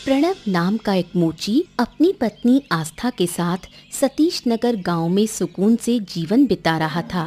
प्रणव नाम का एक मोची अपनी पत्नी आस्था के साथ सतीश नगर गाँव में सुकून से जीवन बिता रहा था।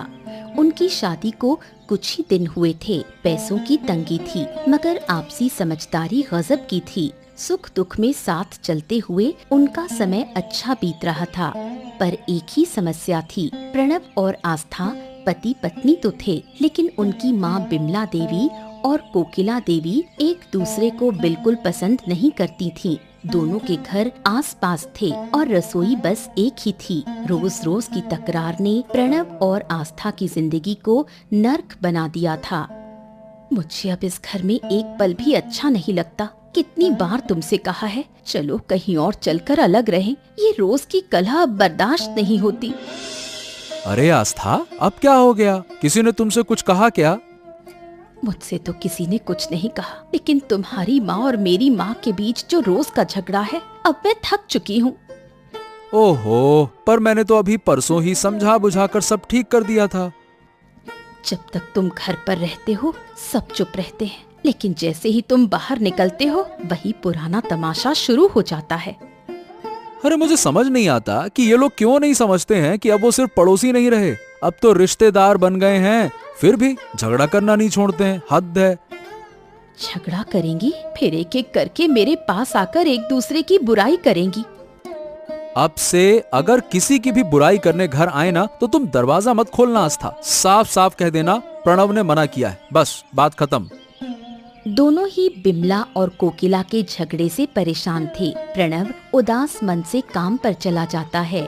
उनकी शादी को कुछ ही दिन हुए थे। पैसों की तंगी थी, मगर आपसी समझदारी गजब की थी। सुख दुख में साथ चलते हुए उनका समय अच्छा बीत रहा था। पर एक ही समस्या थी। प्रणव और आस्था पति पत्नी तो थे, लेकिन उनकी माँ बिमला देवी और कोकिला देवी एक दूसरे को बिल्कुल पसंद नहीं करती थीं। दोनों के घर आस-पास थे और रसोई बस एक ही थी। रोज रोज की तकरार ने प्रणव और आस्था की जिंदगी को नर्क बना दिया था। मुझे अब इस घर में एक पल भी अच्छा नहीं लगता। कितनी बार तुमसे कहा है, चलो कहीं और चलकर अलग रहें। ये रोज की कलह अब बर्दाश्त नहीं होती। अरे आस्था, अब क्या हो गया? किसी ने तुमसे कुछ कहा क्या? मुझसे तो किसी ने कुछ नहीं कहा, लेकिन तुम्हारी माँ और मेरी माँ के बीच जो रोज का झगड़ा है, अब मैं थक चुकी हूँ। ओहो, पर मैंने तो अभी परसों ही समझा बुझाकर सब ठीक कर दिया था। जब तक तुम घर पर रहते हो सब चुप रहते हैं, लेकिन जैसे ही तुम बाहर निकलते हो वही पुराना तमाशा शुरू हो जाता है। अरे मुझे समझ नहीं आता कि ये लोग क्यों नहीं समझते हैं कि अब वो सिर्फ पड़ोसी नहीं रहे, अब तो रिश्तेदार बन गए हैं, फिर भी झगड़ा करना नहीं छोड़ते हैं। हद है। झगड़ा करेंगी, फिर एक एक करके मेरे पास आकर एक दूसरे की बुराई करेंगी। अब से अगर किसी की भी बुराई करने घर आए ना, तो तुम दरवाजा मत खोलना आस्था। साफ साफ कह देना प्रणव ने मना किया है, बस बात खत्म। दोनों ही बिमला और कोकिला के झगड़े से परेशान थे। प्रणव उदास मन से काम पर चला जाता है।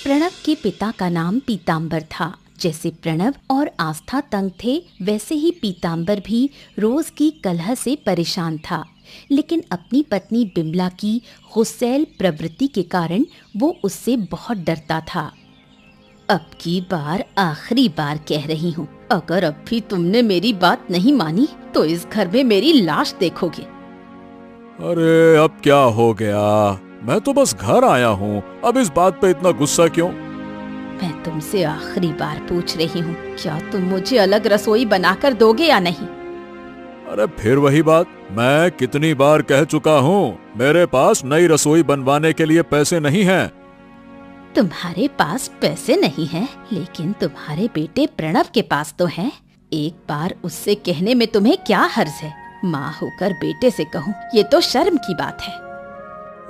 प्रणव के पिता का नाम पीताम्बर था। जैसे प्रणव और आस्था तंग थे, वैसे ही पीताम्बर भी रोज की कलह से परेशान था। लेकिन अपनी पत्नी बिमला की गुस्सैल प्रवृत्ति के कारण वो उससे बहुत डरता था। अब की बार आखिरी बार कह रही हूँ, अगर अब भी तुमने मेरी बात नहीं मानी तो इस घर में मेरी लाश देखोगे। अरे अब क्या हो गया? मैं तो बस घर आया हूँ, अब इस बात पे इतना गुस्सा क्यों? मैं तुमसे आखिरी बार पूछ रही हूँ, क्या तुम मुझे अलग रसोई बनाकर दोगे या नहीं? अरे फिर वही बात, मैं कितनी बार कह चुका हूँ, मेरे पास नई रसोई बनवाने के लिए पैसे नहीं हैं। तुम्हारे पास पैसे नहीं हैं, लेकिन तुम्हारे बेटे प्रणव के पास तो हैं। एक बार उससे कहने में तुम्हें क्या हर्ज है? माँ होकर बेटे से कहूँ, ये तो शर्म की बात है।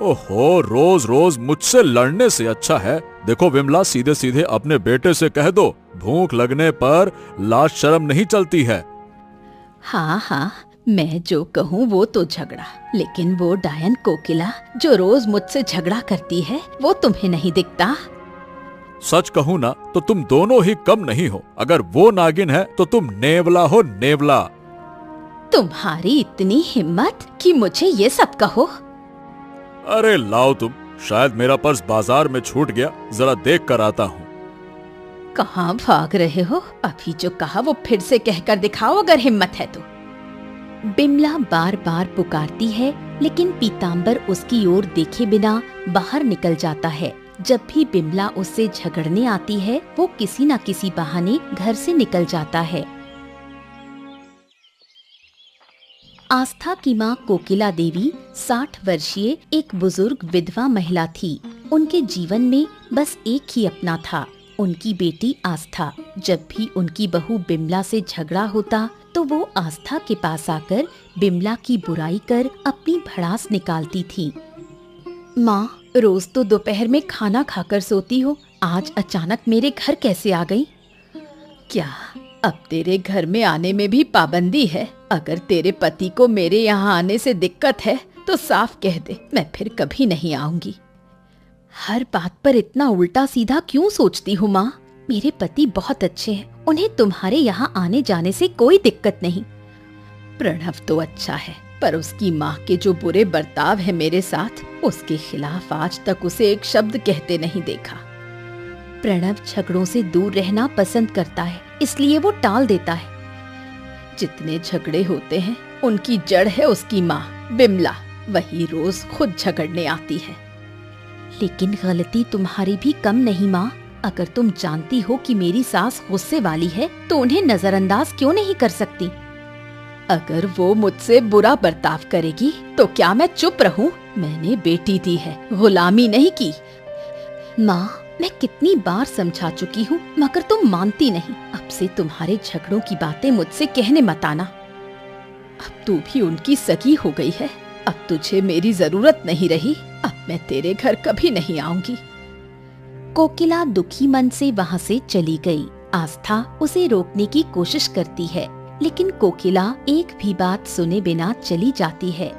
ओहो, रोज रोज मुझसे लड़ने से अच्छा है, देखो विमला, सीधे सीधे अपने बेटे से कह दो, भूख लगने पर लाज शर्म नहीं चलती है। हाँ हाँ, मैं जो कहूँ वो तो झगड़ा, लेकिन वो डायन कोकिला जो रोज मुझसे झगड़ा करती है, वो तुम्हें नहीं दिखता? सच कहूँ ना तो तुम दोनों ही कम नहीं हो। अगर वो नागिन है तो तुम नेवला हो, नेवला। तुम्हारी इतनी हिम्मत कि मुझे ये सब कहो? अरे लाओ तुम, शायद मेरा पर्स बाजार में छूट गया, जरा देख कर आता हूँ। कहाँ भाग रहे हो? अभी जो कहा वो फिर से कहकर दिखाओ अगर हिम्मत है तो। बिमला बार बार पुकारती है, लेकिन पीताम्बर उसकी ओर देखे बिना बाहर निकल जाता है। जब भी बिमला उससे झगड़ने आती है, वो किसी न किसी बहाने घर से निकल जाता है। आस्था की माँ कोकिला देवी 60 वर्षीय एक बुजुर्ग विधवा महिला थी। उनके जीवन में बस एक ही अपना था, उनकी बेटी आस्था। जब भी उनकी बहू बिमला से झगड़ा होता तो वो आस्था के पास आकर बिमला की बुराई कर अपनी भड़ास निकालती थी। माँ, रोज तो दोपहर में खाना खाकर सोती हो, आज अचानक मेरे घर कैसे आ गई? क्या अब तेरे घर में आने में भी पाबंदी है? अगर तेरे पति को मेरे यहाँ आने से दिक्कत है तो साफ कह दे, मैं फिर कभी नहीं आऊंगी। हर बात पर इतना उल्टा सीधा क्यों सोचती हूँ माँ? मेरे पति बहुत अच्छे हैं, उन्हें तुम्हारे यहाँ आने जाने से कोई दिक्कत नहीं। प्रणव तो अच्छा है, पर उसकी माँ के जो बुरे बर्ताव है मेरे साथ, उसके खिलाफ आज तक उसे एक शब्द कहते नहीं देखा। प्रणव झगड़ों से दूर रहना पसंद करता है, इसलिए वो टाल देता है। जितने झगड़े होते हैं उनकी जड़ है उसकी माँ बिमला, वही रोज खुद झगड़ने आती है। लेकिन गलती तुम्हारी भी कम नहीं माँ। अगर तुम जानती हो कि मेरी सास गुस्से वाली है तो उन्हें नजरअंदाज क्यों नहीं कर सकती? अगर वो मुझसे बुरा बर्ताव करेगी तो क्या मैं चुप रहूं? मैंने बेटी दी है, गुलामी नहीं की। माँ, मैं कितनी बार समझा चुकी हूँ मगर तुम मानती नहीं। अब से तुम्हारे झगड़ों की बातें मुझसे कहने मत आना। अब तू भी उनकी सगी हो गई है। अब तुझे मेरी जरूरत नहीं रही। अब मैं तेरे घर कभी नहीं आऊंगी। कोकिला दुखी मन से वहाँ से चली गई। आस्था उसे रोकने की कोशिश करती है, लेकिन कोकिला एक भी बात सुने बिना चली जाती है।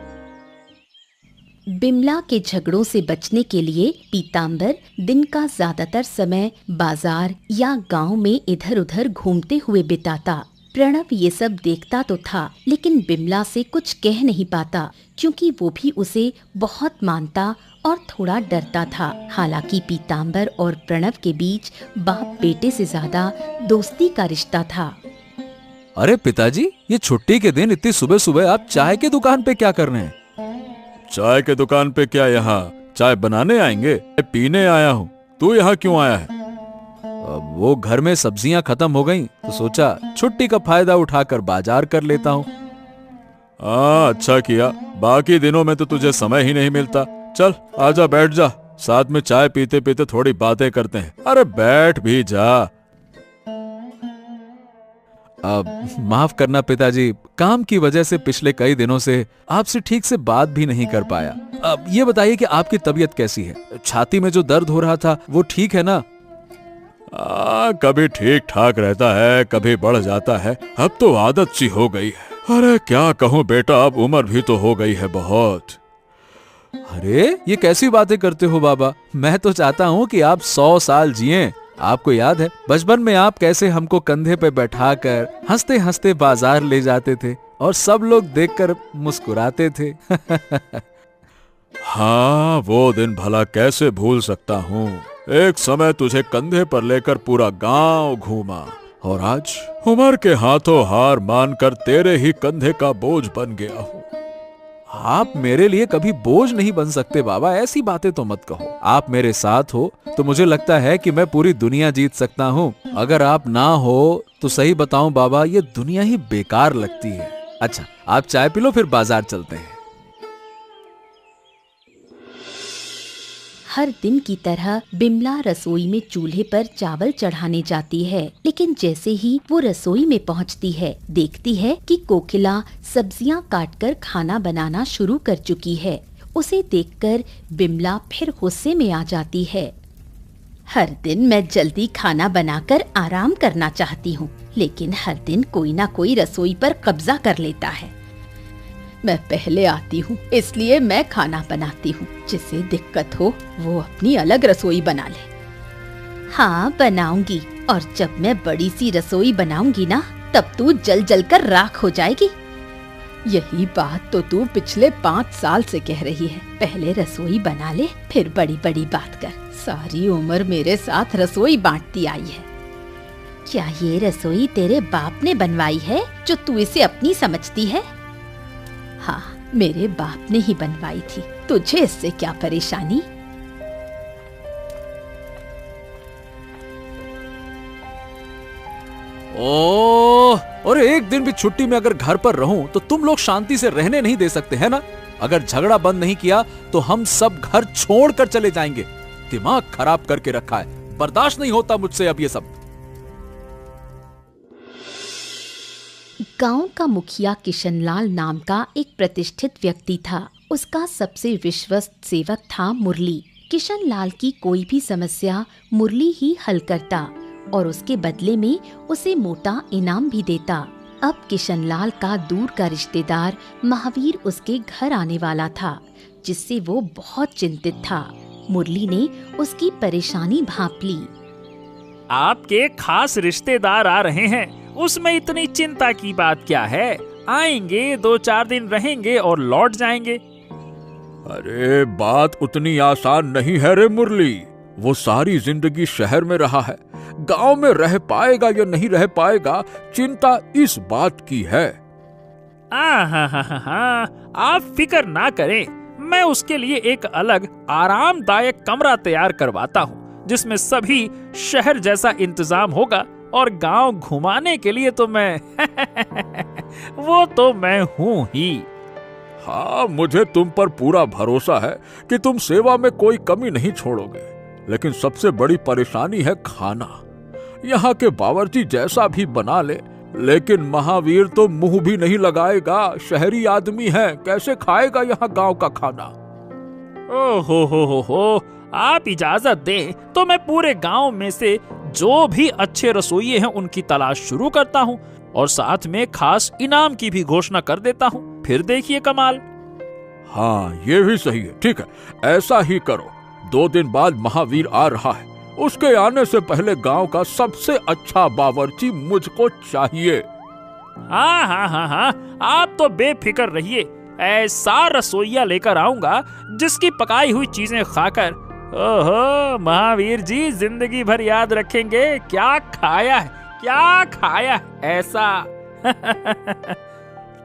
बिमला के झगड़ों से बचने के लिए पीताम्बर दिन का ज्यादातर समय बाजार या गांव में इधर उधर घूमते हुए बिताता। प्रणव ये सब देखता तो था, लेकिन बिमला से कुछ कह नहीं पाता, क्योंकि वो भी उसे बहुत मानता और थोड़ा डरता था। हालांकि पीताम्बर और प्रणव के बीच बाप बेटे से ज्यादा दोस्ती का रिश्ता था। अरे पिताजी, ये छुट्टी के दिन इतनी सुबह सुबह आप चाय की दुकान पे क्या कर रहे हैं? चाय के दुकान पे क्या, यहाँ चाय बनाने आएंगे? पीने आया हूँ। तू यहाँ क्यों आया है? वो घर में सब्जियां खत्म हो गईं, तो सोचा छुट्टी का फायदा उठाकर बाजार कर लेता हूँ। अच्छा किया, बाकी दिनों में तो तुझे समय ही नहीं मिलता। चल आजा, बैठ जा, साथ में चाय पीते पीते थोड़ी बातें करते हैं। अरे बैठ भी जा। माफ करना पिताजी, काम की वजह से पिछले कई दिनों से आपसे ठीक से बात भी नहीं कर पाया। अब ये बताइए कि आपकी तबीयत कैसी है? छाती में जो दर्द हो रहा था वो ठीक है ना? कभी ठीक ठाक रहता है, कभी बढ़ जाता है। अब तो आदत सी हो गई है। अरे क्या कहूँ बेटा, अब उम्र भी तो हो गई है बहुत। अरे ये कैसी बातें करते हो बाबा? मैं तो चाहता हूँ कि आप 100 साल जिएं। आपको याद है बचपन में आप कैसे हमको कंधे पे बैठाकर हंसते हंसते बाजार ले जाते थे और सब लोग देखकर मुस्कुराते थे। हाँ, वो दिन भला कैसे भूल सकता हूँ। एक समय तुझे कंधे पर लेकर पूरा गांव घूमा और आज उम्र के हाथों हार मानकर तेरे ही कंधे का बोझ बन गया हूँ। आप मेरे लिए कभी बोझ नहीं बन सकते बाबा, ऐसी बातें तो मत कहो। आप मेरे साथ हो तो मुझे लगता है कि मैं पूरी दुनिया जीत सकता हूँ। अगर आप ना हो तो सही बताऊं बाबा, ये दुनिया ही बेकार लगती है। अच्छा, आप चाय पी लो, फिर बाजार चलते हैं। हर दिन की तरह बिमला रसोई में चूल्हे पर चावल चढ़ाने जाती है, लेकिन जैसे ही वो रसोई में पहुंचती है, देखती है कि कोकिला सब्जियां काटकर खाना बनाना शुरू कर चुकी है। उसे देखकर बिमला फिर गुस्से में आ जाती है। हर दिन मैं जल्दी खाना बनाकर आराम करना चाहती हूँ, लेकिन हर दिन कोई ना कोई रसोई पर कब्जा कर लेता है। मैं पहले आती हूँ इसलिए मैं खाना बनाती हूँ। जिसे दिक्कत हो वो अपनी अलग रसोई बना ले। हाँ बनाऊंगी, और जब मैं बड़ी सी रसोई बनाऊंगी ना, तब तू जल जल कर राख हो जाएगी। यही बात तो तू पिछले 5 साल से कह रही है। पहले रसोई बना ले, फिर बड़ी बड़ी बात कर। सारी उम्र मेरे साथ रसोई बांटती आई है। क्या ये रसोई तेरे बाप ने बनवाई है जो तू इसे अपनी समझती है? हाँ, मेरे बाप ने ही बनवाई थी। तुझे इससे क्या परेशानी? ओह, और एक दिन भी छुट्टी में अगर घर पर रहूं तो तुम लोग शांति से रहने नहीं दे सकते है ना? अगर झगड़ा बंद नहीं किया तो हम सब घर छोड़कर चले जाएंगे। दिमाग खराब करके रखा है, बर्दाश्त नहीं होता मुझसे अब ये सब। गांव का मुखिया किशनलाल नाम का एक प्रतिष्ठित व्यक्ति था। उसका सबसे विश्वस्त सेवक था मुरली। किशनलाल की कोई भी समस्या मुरली ही हल करता और उसके बदले में उसे मोटा इनाम भी देता। अब किशनलाल का दूर का रिश्तेदार महावीर उसके घर आने वाला था, जिससे वो बहुत चिंतित था। मुरली ने उसकी परेशानी भांप ली। आपके खास रिश्तेदार आ रहे हैं, उसमें इतनी चिंता की बात क्या है? आएंगे, 2-4 दिन रहेंगे और लौट जाएंगे। अरे बात उतनी आसान नहीं है रे मुरली। वो सारी जिंदगी शहर में रहा है, गांव में रह पाएगा या नहीं रह पाएगा, चिंता इस बात की है। आप फिक्र ना करें, मैं उसके लिए एक अलग आरामदायक कमरा तैयार करवाता हूँ, जिसमें सभी शहर जैसा इंतजाम होगा। और गांव घुमाने के लिए तो मैं वो तो मैं हूँ ही। हाँ, मुझे तुम पर पूरा भरोसा है कि तुम सेवा में कोई कमी नहीं छोड़ोगे, लेकिन सबसे बड़ी परेशानी है खाना। यहाँ के बावर्ची जैसा भी बना ले, लेकिन महावीर तो मुंह भी नहीं लगाएगा। शहरी आदमी है, कैसे खाएगा यहाँ गांव का खाना? ओ हो, आप इजाजत दें तो मैं पूरे गांव में से जो भी अच्छे रसोइये हैं उनकी तलाश शुरू करता हूँ और साथ में खास इनाम की भी घोषणा कर देता हूँ। फिर देखिए कमाल। हाँ, ये भी सही है। ठीक है, ऐसा ही करो। 2 दिन बाद महावीर आ रहा है, उसके आने से पहले गांव का सबसे अच्छा बावर्ची मुझको चाहिए। हाँ, आप तो बेफिक्र रहिए। ऐसा रसोइया लेकर आऊंगा जिसकी पकाई हुई चीजें खाकर ओहो महावीर जी जिंदगी भर याद रखेंगे, क्या खाया है ऐसा।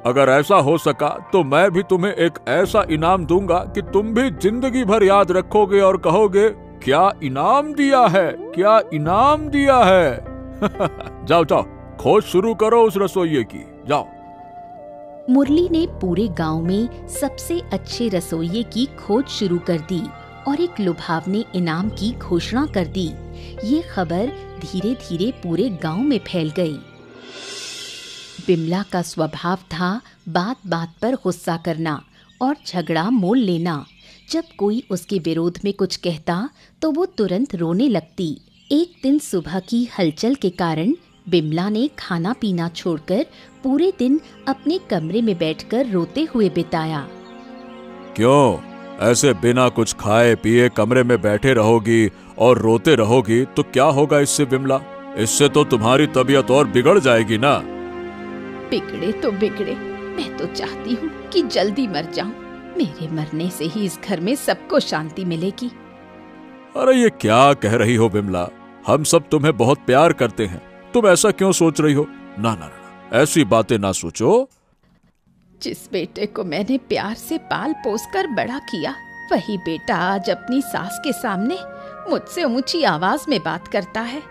अगर ऐसा हो सका तो मैं भी तुम्हें एक ऐसा इनाम दूंगा कि तुम भी जिंदगी भर याद रखोगे और कहोगे, क्या इनाम दिया है। जाओ, खोज शुरू करो उस रसोइये की, जाओ। मुरली ने पूरे गांव में सबसे अच्छे रसोइये की खोज शुरू कर दी और एक लुभावने इनाम की घोषणा कर दी। ये खबर धीरे धीरे पूरे गांव में फैल गई। बिमला का स्वभाव था बात बात पर गुस्सा करना और झगड़ा मोल लेना। जब कोई उसके विरोध में कुछ कहता तो वो तुरंत रोने लगती। एक दिन सुबह की हलचल के कारण बिमला ने खाना पीना छोड़कर पूरे दिन अपने कमरे में बैठकर रोते हुए बिताया। क्यों ऐसे बिना कुछ खाए पिए कमरे में बैठे रहोगी और रोते रहोगी तो क्या होगा इससे बिमला? इससे तो तुम्हारी तबीयत और बिगड़ जाएगी ना। बिगड़े तो बिगड़े, मैं तो चाहती हूँ कि जल्दी मर जाऊं। मेरे मरने से ही इस घर में सबको शांति मिलेगी। अरे ये क्या कह रही हो बिमला? हम सब तुम्हें बहुत प्यार करते हैं, तुम ऐसा क्यों सोच रही हो? ना, ऐसी बातें ना सोचो। जिस बेटे को मैंने प्यार से पाल पोस कर बड़ा किया, वही बेटा आज अपनी सास के सामने मुझसे ऊंची आवाज में बात करता है।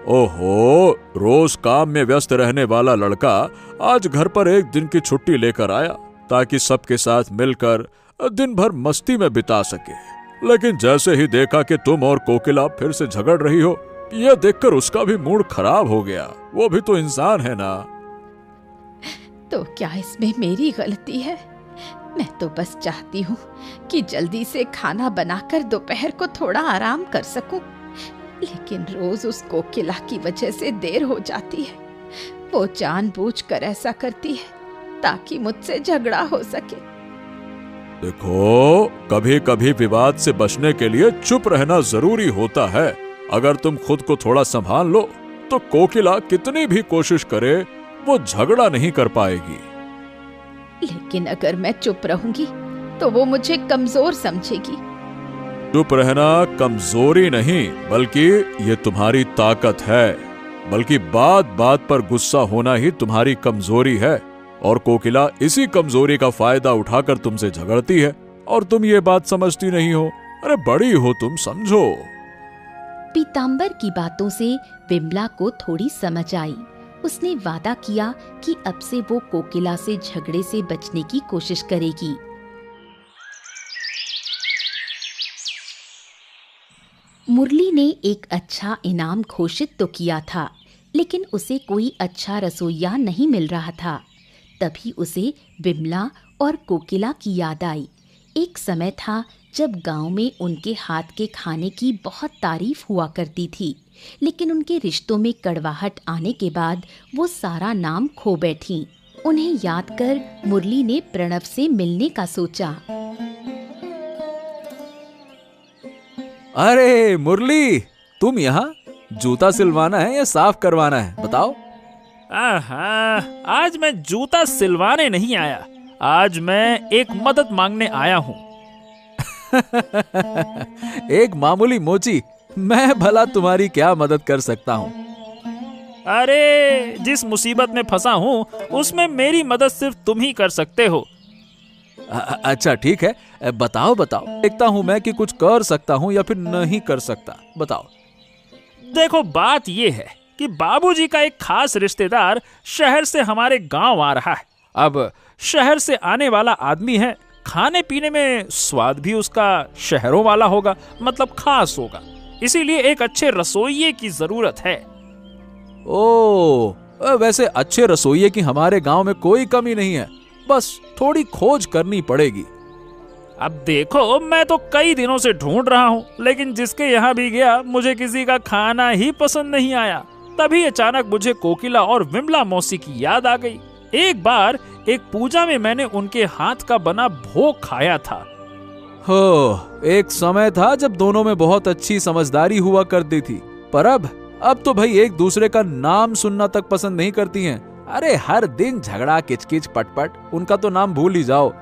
ओहो, रोज काम में व्यस्त रहने वाला लड़का आज घर पर एक दिन की छुट्टी लेकर आया ताकि सबके साथ मिलकर दिन भर मस्ती में बिता सके। लेकिन जैसे ही देखा कि तुम और कोकिला फिर से झगड़ रही हो, यह देखकर उसका भी मूड खराब हो गया। वो भी तो इंसान है ना। तो क्या इसमें मेरी गलती है? मैं तो बस चाहती हूँ कि जल्दी से खाना बनाकर दोपहर को थोड़ा आराम कर सकूं। लेकिन रोज उस कोकिला की वजह से देर हो जाती है। वो जानबूझकर ऐसा करती है ताकि मुझसे झगड़ा हो सके। देखो, कभी कभी विवाद से बचने के लिए चुप रहना जरूरी होता है। अगर तुम खुद को थोड़ा संभाल लो तो कोकिला कितनी भी कोशिश करे वो झगड़ा नहीं कर पाएगी। लेकिन अगर मैं चुप रहूंगी तो वो मुझे कमजोर समझेगी। चुप रहना कमजोरी नहीं, बल्कि ये तुम्हारी ताकत है। बल्कि बात बात पर गुस्सा होना ही तुम्हारी कमजोरी है। और कोकिला इसी कमजोरी का फायदा उठाकर तुमसे झगड़ती है और तुम ये बात समझती नहीं हो। अरे बड़ी हो तुम, समझो। पीतांबर की बातों से बिमला को थोड़ी समझ आई। उसने वादा किया कि अब से वो कोकिला से झगड़े से बचने की कोशिश करेगी। मुरली ने एक अच्छा इनाम घोषित तो किया था, लेकिन उसे कोई अच्छा रसोइया नहीं मिल रहा था। तभी उसे बिमला और कोकिला की याद आई। एक समय था जब गांव में उनके हाथ के खाने की बहुत तारीफ हुआ करती थी, लेकिन उनके रिश्तों में कड़वाहट आने के बाद वो सारा नाम खो बैठी। उन्हें याद कर मुरली ने प्रणव से मिलने का सोचा। अरे मुरली, तुम यहाँ? जूता सिलवाना है या साफ करवाना है, बताओ। आज मैं जूता सिलवाने नहीं आया, आज मैं एक मदद मांगने आया हूँ। एक मामूली मोची, मैं भला तुम्हारी क्या मदद कर सकता हूँ? अरे जिस मुसीबत में फंसा हूँ उसमें मेरी मदद सिर्फ तुम ही कर सकते हो। अच्छा ठीक है, बताओ। देखता हूँ मैं कि कुछ कर सकता हूँ या फिर नहीं कर सकता, बताओ। देखो, बात ये है कि बाबूजी का एक खास रिश्तेदार शहर से हमारे गांव आ रहा है। अब शहर से आने वाला आदमी है, खाने पीने में स्वाद भी उसका शहरों वाला होगा, मतलब खास होगा। इसीलिए एक अच्छे रसोइये की जरूरत है। वैसे अच्छे रसोइये की हमारे गांव में कोई कमी नहीं है, बस थोड़ी खोज करनी पड़ेगी। अब देखो, मैं तो कई दिनों से ढूंढ रहा हूँ, लेकिन जिसके यहाँ भी गया मुझे किसी का खाना ही पसंद नहीं आया। तभी अचानक मुझे कोकिला और विमला मौसी की याद आ गई। एक बार एक पूजा में मैंने उनके हाथ का बना भोग खाया था। एक समय था जब दोनों में बहुत अच्छी समझदारी हुआ करती थी, पर अब तो भाई एक दूसरे का नाम सुनना तक पसंद नहीं करती हैं। अरे हर दिन झगड़ा, किचकिच, पटपट, उनका तो नाम भूल ही जाओ।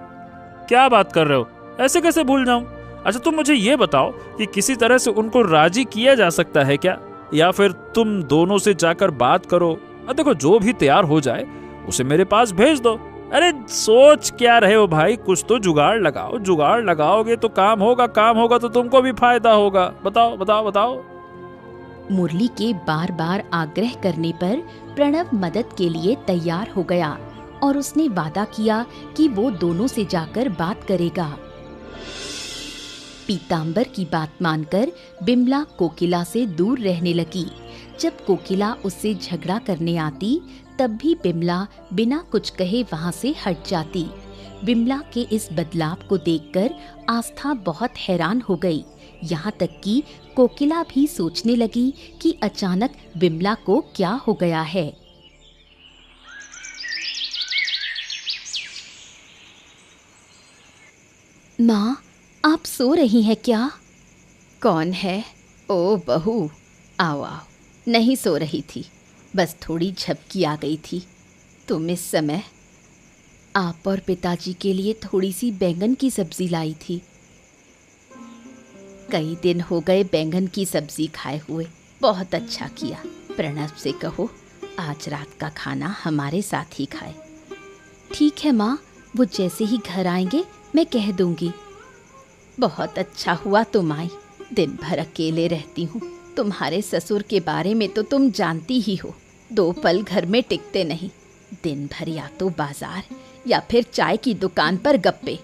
क्या बात कर रहे हो? ऐसे कैसे भूल जाऊं? अच्छा, तुम मुझे ये बताओ कि किसी तरह से उनको राजी किया जा सकता है क्या, या फिर तुम दोनों से जाकर बात करो। देखो, जो भी तैयार हो जाए उसे मेरे पास भेज दो। अरे सोच क्या रहे हो भाई, कुछ तो जुगाड़ लगाओ। जुगाड़ लगाओगे तो काम होगा तो तुमको भी फायदा होगा। बताओ बताओ बताओ। मुरली के बार बार आग्रह करने पर प्रणव मदद के लिए तैयार हो गया और उसने वादा किया कि वो दोनों से जाकर बात करेगा। पीतांबर की बात मानकर बिमला कोकिला से दूर रहने लगी। जब कोकिला उससे झगड़ा करने आती, तब भी बिमला बिना कुछ कहे वहां से हट जाती। बिमला के इस बदलाव को देखकर आस्था बहुत हैरान हो गई। यहाँ तक कि कोकिला भी सोचने लगी कि अचानक बिमला को क्या हो गया है। माँ, आप सो रही हैं क्या? कौन है? ओ बहू, आओ आओ। नहीं सो रही थी, बस थोड़ी झपकी आ गई थी। तुम इस समय? आप और पिताजी के लिए थोड़ी सी बैंगन की सब्जी लाई थी। कई दिन हो गए बैंगन की सब्जी खाए हुए। बहुत अच्छा किया। प्रणव से कहो आज रात का खाना हमारे साथ ही खाए। ठीक है माँ, वो जैसे ही घर आएंगे मैं कह दूंगी। बहुत अच्छा हुआ तुम आई। दिन भर अकेले रहती हूँ। तुम्हारे ससुर के बारे में तो तुम जानती ही हो, 2 पल घर में टिकते नहीं। दिन भर या तो बाजार या फिर चाय की दुकान पर गप्पे।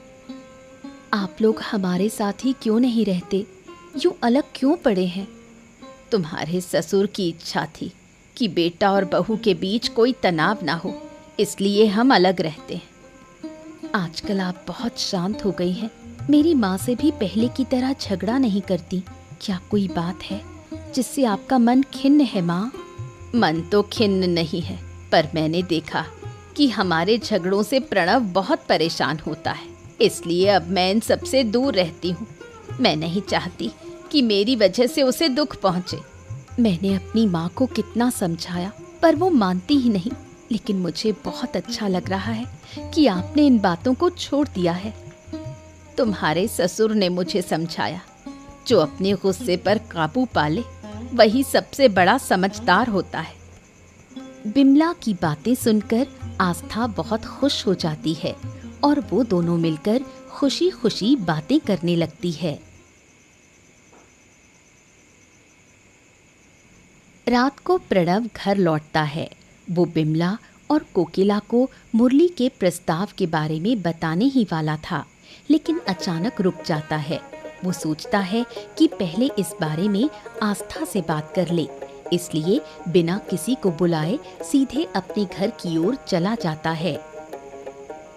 आप लोग हमारे साथ ही क्यों नहीं रहते? यूं अलग क्यों पड़े हैं? तुम्हारे ससुर की इच्छा थी कि बेटा और बहू के बीच कोई तनाव ना हो, इसलिए हम अलग रहते हैं। आजकल आप बहुत शांत हो गई हैं। मेरी माँ से भी पहले की तरह झगड़ा नहीं करती। क्या कोई बात है जिससे आपका मन खिन्न है माँ? मन तो खिन्न नहीं है, पर मैंने देखा कि हमारे झगड़ों से प्रणव बहुत परेशान होता है, इसलिए अब मैं इन सबसे दूर रहती हूँ। मैं नहीं चाहती कि मेरी वजह से उसे दुख पहुँचे। मैंने अपनी माँ को कितना समझाया, पर वो मानती ही नहीं। लेकिन मुझे बहुत अच्छा लग रहा है कि आपने इन बातों को छोड़ दिया है। तुम्हारे ससुर ने मुझे समझाया, जो अपने गुस्से पर काबू पाले वही सबसे बड़ा समझदार होता है। बिमला की बातें सुनकर आस्था बहुत खुश हो जाती है और वो दोनों मिलकर खुशी खुशी बातें करने लगती है। रात को प्रणव घर लौटता है। वो बिमला और कोकिला को मुरली के प्रस्ताव के बारे में बताने ही वाला था, लेकिन अचानक रुक जाता है। वो सोचता है कि पहले इस बारे में आस्था से बात कर ले, इसलिए बिना किसी को बुलाए सीधे अपने घर की ओर चला जाता है।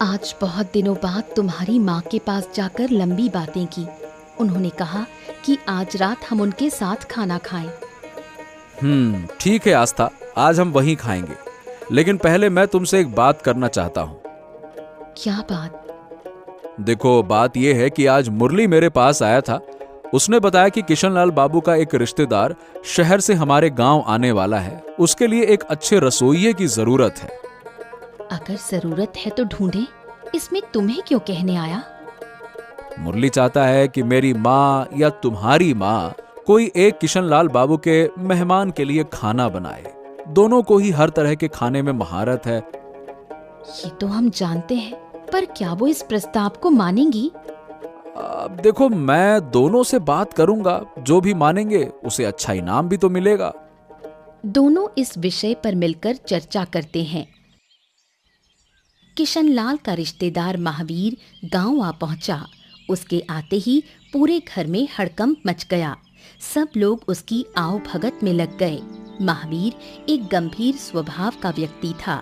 आज बहुत दिनों बाद तुम्हारी माँ के पास जाकर लंबी बातें की। उन्होंने कहा कि आज रात हम उनके साथ खाना खाएं। ठीक है आस्था, आज हम वहीं खाएंगे, लेकिन पहले मैं तुमसे एक बात करना चाहता हूँ। क्या बात? देखो, बात यह है कि आज मुरली मेरे पास आया था। उसने बताया कि किशनलाल बाबू का एक रिश्तेदार शहर से हमारे गांव आने वाला है। उसके लिए एक अच्छे रसोइये की जरूरत है। अगर जरूरत है तो ढूंढे, इसमें तुम्हें क्यों कहने आया? मुरली चाहता है कि मेरी माँ या तुम्हारी माँ कोई एक किशनलाल बाबू के मेहमान के लिए खाना बनाए। दोनों को ही हर तरह के खाने में महारत है। ये तो हम जानते हैं, पर क्या वो इस प्रस्ताव को मानेंगी? अब देखो, मैं दोनों से बात करूंगा, जो भी मानेंगे उसे अच्छा इनाम भी तो मिलेगा। दोनों इस विषय पर मिलकर चर्चा करते हैं। किशनलाल का रिश्तेदार महावीर गांव आ पहुंचा। उसके आते ही पूरे घर में हड़कंप मच गया। सब लोग उसकी आओ भगत में लग गए। महावीर एक गंभीर स्वभाव का व्यक्ति था।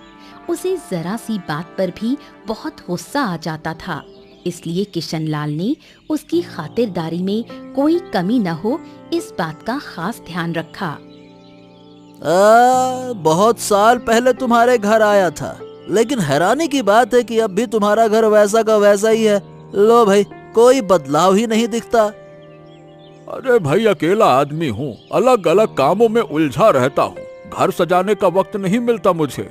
उसे जरा सी बात पर भी बहुत गुस्सा आ जाता था। इसलिए किशनलाल ने उसकी खातिरदारी में कोई कमी न हो, इस बात का खास ध्यान रखा। बहुत साल पहले तुम्हारे घर आया था, लेकिन हैरानी की बात है कि अब भी तुम्हारा घर वैसा का वैसा ही है। लो भाई, कोई बदलाव ही नहीं दिखता। अरे भाई, अकेला आदमी हूँ, अलग अलग कामों में उलझा रहता हूँ, घर सजाने का वक्त नहीं मिलता मुझे।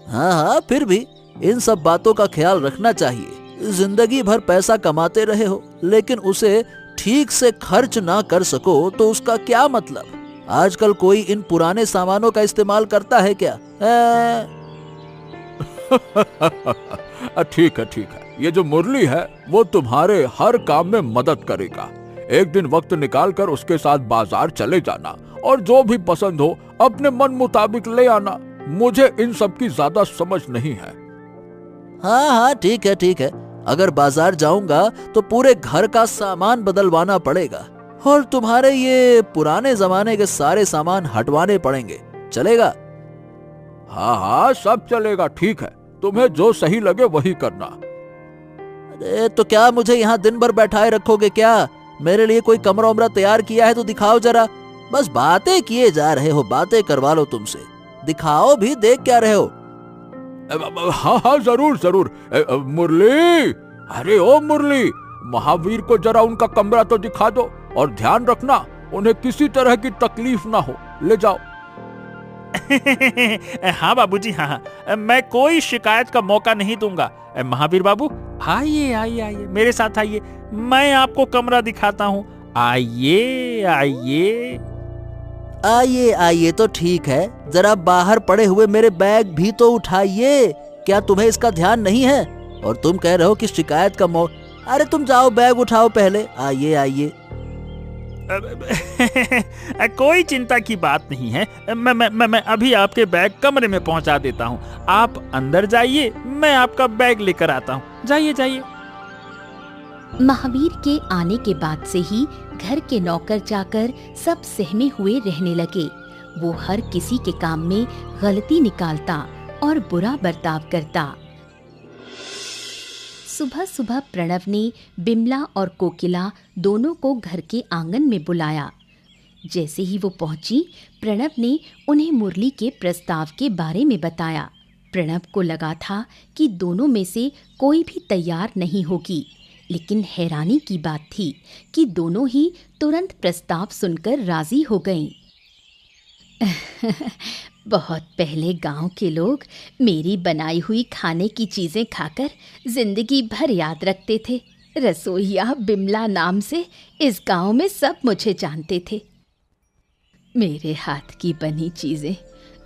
हाँ, फिर भी इन सब बातों का ख्याल रखना चाहिए। जिंदगी भर पैसा कमाते रहे हो, लेकिन उसे ठीक से खर्च ना कर सको तो उसका क्या मतलब। आजकल कोई इन पुराने सामानों का इस्तेमाल करता है क्या? ठीक है, ये जो मुरली है वो तुम्हारे हर काम में मदद करेगा। एक दिन वक्त निकाल कर उसके साथ बाजार चले जाना और जो भी पसंद हो अपने मन मुताबिक ले आना। मुझे इन सब की ज्यादा समझ नहीं है। हाँ, ठीक है। अगर बाजार जाऊंगा तो पूरे घर का सामान बदलवाना पड़ेगा और तुम्हारे ये पुराने जमाने के सारे सामान हटवाने पड़ेंगे। चलेगा? हाँ, सब चलेगा। ठीक है, तुम्हें जो सही लगे वही करना। अरे तो क्या मुझे यहाँ दिन भर बैठाए रखोगे क्या? मेरे लिए कोई कमरा उमरा तैयार किया है तो दिखाओ जरा। बस बातें किए जा रहे हो, बातें करवा लो तुमसे। दिखाओ भी, देख क्या रहे हो? हाँ, जरूर। मुरली, अरे ओ मुरली, महावीर को जरा उनका कमरा तो दिखा दो और ध्यान रखना उन्हें किसी तरह की तकलीफ ना हो। ले जाओ। हाँ बाबूजी, हाँ, मैं कोई शिकायत का मौका नहीं दूंगा। महावीर बाबू, आइए, मेरे साथ आइए, मैं आपको कमरा दिखाता हूँ। आइए तो ठीक है। जरा बाहर पड़े हुए मेरे बैग भी तो उठाइए। क्या तुम्हें इसका ध्यान नहीं है? और तुम कह रहे हो कि शिकायत का मौका। अरे तुम जाओ, बैग उठाओ पहले। आइए। कोई चिंता की बात नहीं है। मैं अभी आपके बैग कमरे में पहुंचा देता हूं। आप अंदर जाइए, मैं आपका बैग लेकर आता हूं। जाइए। महावीर के आने के बाद से ही घर के नौकर चाकर सब सहमे हुए रहने लगे। वो हर किसी के काम में गलती निकालता और बुरा बर्ताव करता। सुबह प्रणव ने बिमला और कोकिला दोनों को घर के आंगन में बुलाया। जैसे ही वो पहुंची, प्रणव ने उन्हें मुरली के प्रस्ताव के बारे में बताया। प्रणव को लगा था कि दोनों में से कोई भी तैयार नहीं होगी, लेकिन हैरानी की बात थी कि दोनों ही तुरंत प्रस्ताव सुनकर राजी हो गईं। बहुत पहले गांव के लोग मेरी बनाई हुई खाने की चीज़ें खाकर जिंदगी भर याद रखते थे। रसोइया बिमला नाम से इस गांव में सब मुझे जानते थे। मेरे हाथ की बनी चीज़ें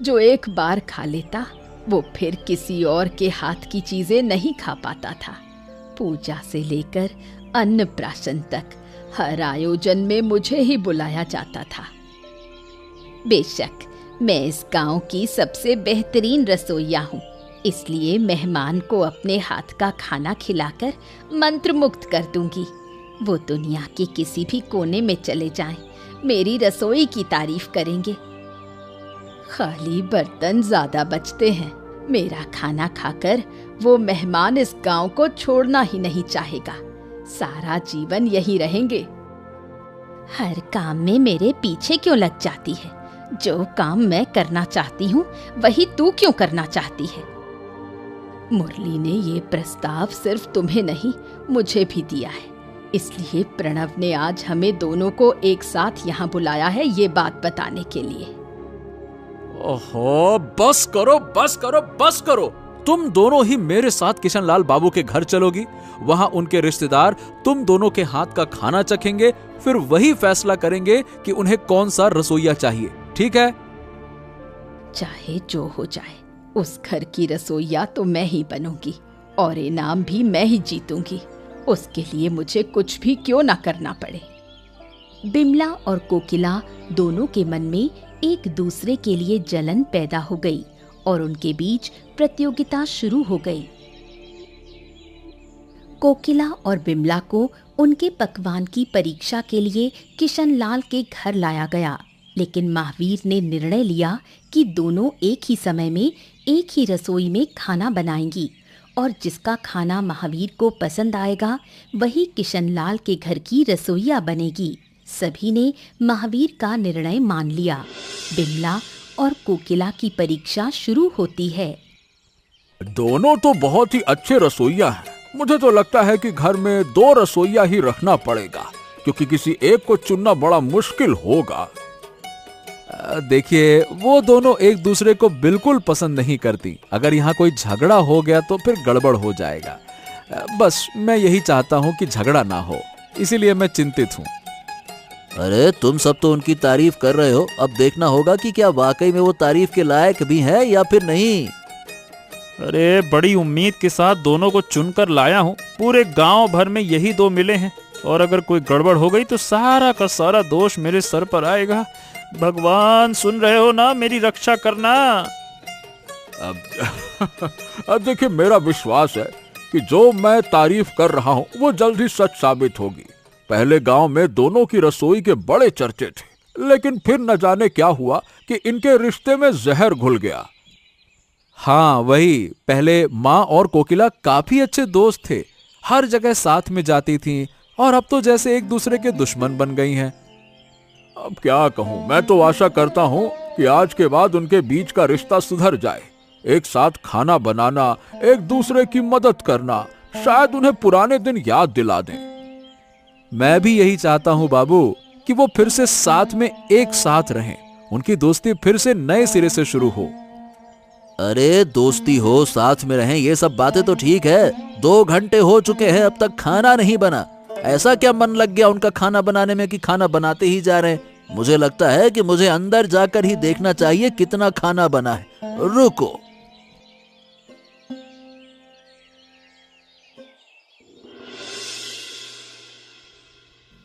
जो एक बार खा लेता, वो फिर किसी और के हाथ की चीज़ें नहीं खा पाता था। पूजा से लेकर अन्नप्राशन तक हर आयोजन में मुझे ही बुलाया जाता था। बेशक मैं इस गांव की सबसे बेहतरीन रसोइया हूँ, इसलिए मेहमान को अपने हाथ का खाना खिलाकर मंत्रमुग्ध कर दूंगी। वो दुनिया के किसी भी कोने में चले जाएं, मेरी रसोई की तारीफ करेंगे। खाली बर्तन ज्यादा बचते हैं। मेरा खाना खाकर वो मेहमान इस गांव को छोड़ना ही नहीं चाहेगा। सारा जीवन यही रहेंगे। हर काम में मेरे पीछे क्यों लग जाती है? जो काम मैं करना चाहती हूँ वही तू क्यों करना चाहती है? मुरली ने ये प्रस्ताव सिर्फ तुम्हें नहीं, मुझे भी दिया है। इसलिए प्रणव ने आज हमें दोनों को एक साथ यहाँ बुलाया है, ये बात बताने के लिए। ओहो, बस करो। तुम दोनों ही मेरे साथ किशनलाल बाबू के घर चलोगी। वहां उनके रिश्तेदार तुम दोनों के हाथ का खाना चखेंगे, फिर वही फैसला करेंगे कि उन्हें कौन सा रसोइया चाहिए। ठीक है? चाहे जो हो जाए, उस घर की रसोइया तो मैं ही बनूंगी और इनाम भी मैं ही जीतूंगी। उसके लिए मुझे कुछ भी क्यों ना करना पड़े। बिमला और कोकिला दोनों के मन में एक दूसरे के लिए जलन पैदा हो गई और उनके बीच प्रतियोगिता शुरू हो गई। कोकिला और बिमला को उनके पकवान की परीक्षा के लिए किशनलाल के घर लाया गया, लेकिन महावीर ने निर्णय लिया कि दोनों एक ही समय में एक ही रसोई में खाना बनाएंगी और जिसका खाना महावीर को पसंद आएगा वही किशनलाल के घर की रसोइया बनेगी। सभी ने महावीर का निर्णय मान लिया। बिमला और कोकिला की परीक्षा शुरू होती है। दोनों तो बहुत ही अच्छे रसोइया हैं। मुझे तो लगता है कि घर में 2 रसोइया ही रखना पड़ेगा, क्योंकि किसी एक को चुनना बड़ा मुश्किल होगा। देखिए, वो दोनों एक दूसरे को बिल्कुल पसंद नहीं करती। अगर यहाँ कोई झगड़ा हो गया तो फिर गड़बड़ हो जाएगा। बस मैं यही चाहता हूँ कि झगड़ा ना हो, इसीलिए मैं चिंतित हूँ। अरे तुम सब तो उनकी तारीफ कर रहे हो, अब देखना होगा कि क्या वाकई में वो तारीफ के लायक भी है या फिर नहीं। अरे बड़ी उम्मीद के साथ दोनों को चुनकर लाया हूँ। पूरे गांव भर में यही 2 मिले हैं और अगर कोई गड़बड़ हो गई तो सारा का सारा दोष मेरे सर पर आएगा। भगवान सुन रहे हो ना, मेरी रक्षा करना। अब देखिए, मेरा विश्वास है कि जो मैं तारीफ कर रहा हूँ वो जल्द ही सच साबित होगी। पहले गांव में दोनों की रसोई के बड़े चर्चे थे, लेकिन फिर न जाने क्या हुआ कि इनके रिश्ते में जहर घुल गया। हाँ वही, पहले माँ और कोकिला काफी अच्छे दोस्त थे, हर जगह साथ में जाती थीं, और अब तो जैसे एक दूसरे के दुश्मन बन गई हैं। अब क्या कहूँ, मैं तो आशा करता हूँ कि आज के बाद उनके बीच का रिश्ता सुधर जाए। एक साथ खाना बनाना, एक दूसरे की मदद करना शायद उन्हें पुराने दिन याद दिला दें। मैं भी यही चाहता हूँ बाबू कि वो फिर से साथ में एक साथ रहें, उनकी दोस्ती फिर से नए सिरे से शुरू हो। अरे दोस्ती हो, साथ में रहें, ये सब बातें तो ठीक है। 2 घंटे हो चुके हैं, अब तक खाना नहीं बना। ऐसा क्या मन लग गया उनका खाना बनाने में कि खाना बनाते ही जा रहे हैं। मुझे लगता है कि मुझे अंदर जाकर ही देखना चाहिए कितना खाना बना है। रुको।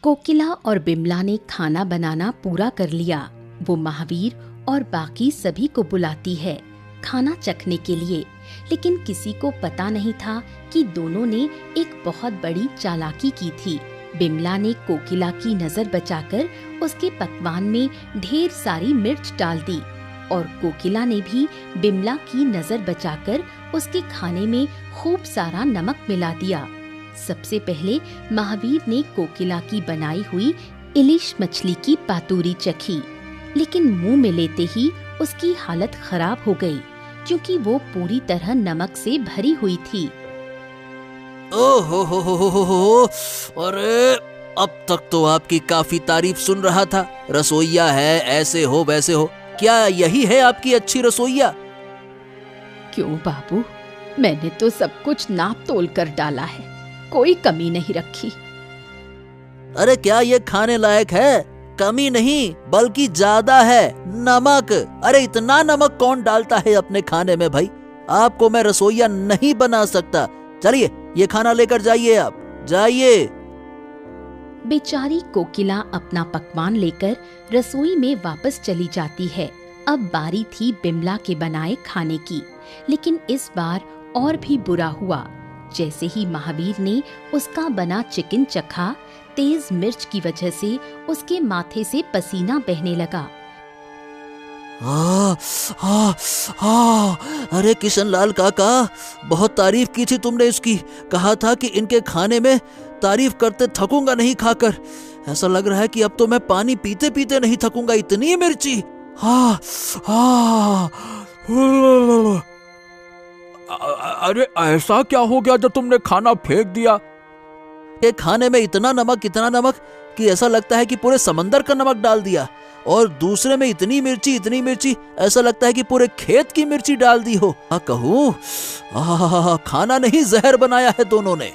कोकिला और बिमला ने खाना बनाना पूरा कर लिया। वो महावीर और बाकी सभी को बुलाती है खाना चखने के लिए, लेकिन किसी को पता नहीं था कि दोनों ने एक बहुत बड़ी चालाकी की थी। बिमला ने कोकिला की नजर बचाकर उसके पकवान में ढेर सारी मिर्च डाल दी और कोकिला ने भी बिमला की नजर बचाकर उसके खाने में खूब सारा नमक मिला दिया। सबसे पहले महावीर ने कोकिला की बनाई हुई इलिश मछली की पातूरी चखी, लेकिन मुंह में लेते ही उसकी हालत खराब हो गई, क्योंकि वो पूरी तरह नमक से भरी हुई थी। ओहो, अरे अब तक तो आपकी काफी तारीफ सुन रहा था। रसोइया है, ऐसे हो वैसे हो, क्या यही है आपकी अच्छी रसोइया? क्यों बाबू, मैंने तो सब कुछ नाप तोल कर डाला है, कोई कमी नहीं रखी। अरे क्या ये खाने लायक है? कमी नहीं बल्कि ज्यादा है, नमक। अरे इतना नमक कौन डालता है अपने खाने में भाई? आपको मैं रसोइया नहीं बना सकता। चलिए ये खाना लेकर जाइए, आप जाइए। बेचारी कोकिला अपना पकवान लेकर रसोई में वापस चली जाती है। अब बारी थी बिमला के बनाए खाने की, लेकिन इस बार और भी बुरा हुआ। जैसे ही महावीर ने उसका बना चिकन चखा, तेज मिर्च की वजह से उसके माथे से पसीना बहने लगा। अरे किशनलाल काका, बहुत तारीफ की थी तुमने इसकी। कहा था कि इनके खाने में तारीफ करते थकूंगा नहीं खाकर। ऐसा लग रहा है कि अब तो मैं पानी पीते पीते नहीं थकूंगा, इतनी मिर्ची। अरे ऐसा क्या हो गया जो तुमने खाना फेंक दिया? ये खाने में इतना नमक कि ऐसा लगता है कि पूरे समंदर का नमक डाल दिया, और दूसरे में इतनी मिर्ची, ऐसा लगता है कि पूरे खेत की मिर्ची डाल दी हो। कहूँ खाना नहीं जहर बनाया है दोनों ने।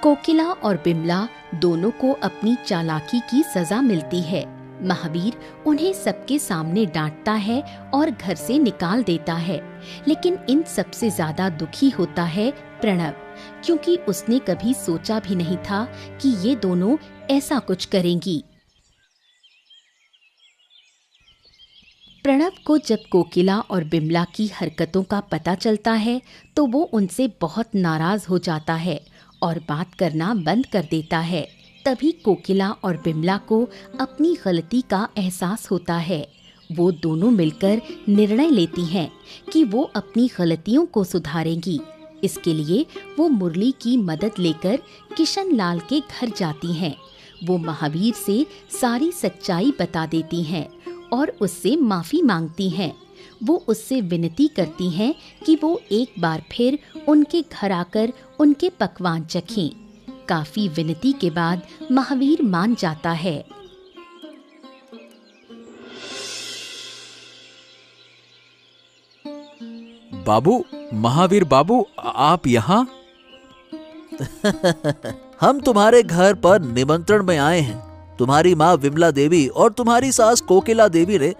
कोकिला और बिमला दोनों को अपनी चालाकी की सजा मिलती है। महावीर उन्हें सबके सामने डांटता है और घर से निकाल देता है, लेकिन इन सबसे ज्यादा दुखी होता है प्रणव, क्योंकि उसने कभी सोचा भी नहीं था कि ये दोनों ऐसा कुछ करेंगी। प्रणव को जब कोकिला और बिमला की हरकतों का पता चलता है तो वो उनसे बहुत नाराज हो जाता है और बात करना बंद कर देता है। तभी कोकिला और बिमला को अपनी गलती का एहसास होता है। वो दोनों मिलकर निर्णय लेती हैं कि वो अपनी गलतियों को सुधारेंगी। इसके लिए वो मुरली की मदद लेकर किशन लाल के घर जाती हैं। वो महावीर से सारी सच्चाई बता देती हैं और उससे माफ़ी मांगती हैं। वो उससे विनती करती हैं कि वो एक बार फिर उनके घर आकर उनके पकवान चखें। काफ़ी विनती के बाद महावीर मान जाता है। बाबू, महावीर बाबू, आप यहाँ? हम तुम्हारे घर पर निमंत्रण में आए हैं। तुम्हारी माँ विमला देवी और तुम्हारी सास कोकिला देवी ने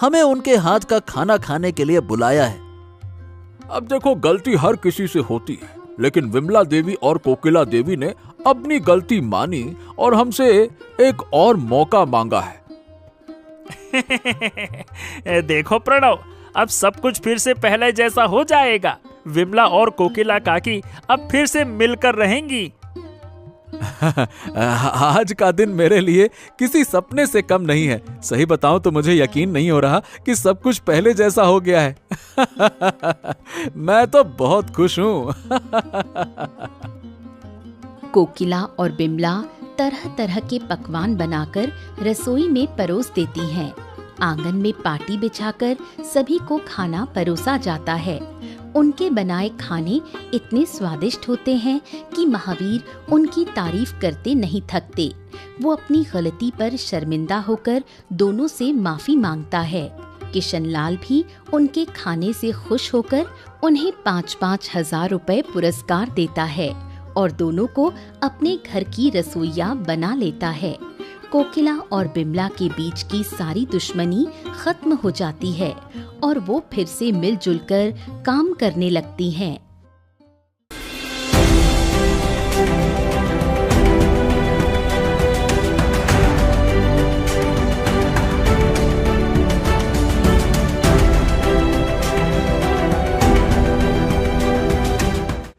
हमें उनके हाथ का खाना खाने के लिए बुलाया है। अब देखो, गलती हर किसी से होती है, लेकिन विमला देवी और कोकिला देवी ने अपनी गलती मानी और हमसे एक और मौका मांगा है। देखो प्रणव, अब सब कुछ फिर से पहले जैसा हो जाएगा। विमला और कोकिला काकी अब फिर से मिलकर रहेंगी। आज का दिन मेरे लिए किसी सपने से कम नहीं है। सही बताऊं तो मुझे यकीन नहीं हो रहा कि सब कुछ पहले जैसा हो गया है। मैं तो बहुत खुश हूं। कोकिला और बिमला तरह तरह के पकवान बनाकर रसोई में परोस देती हैं। आंगन में पाटी बिछाकर सभी को खाना परोसा जाता है। उनके बनाए खाने इतने स्वादिष्ट होते हैं कि महावीर उनकी तारीफ करते नहीं थकते। वो अपनी गलती पर शर्मिंदा होकर दोनों से माफी मांगता है। किशन लाल भी उनके खाने से खुश होकर उन्हें 5-5 हजार रुपए पुरस्कार देता है और दोनों को अपने घर की रसोइया बना लेता है। कोकिला और बिमला के बीच की सारी दुश्मनी खत्म हो जाती है और वो फिर से मिलजुल कर काम करने लगती हैं।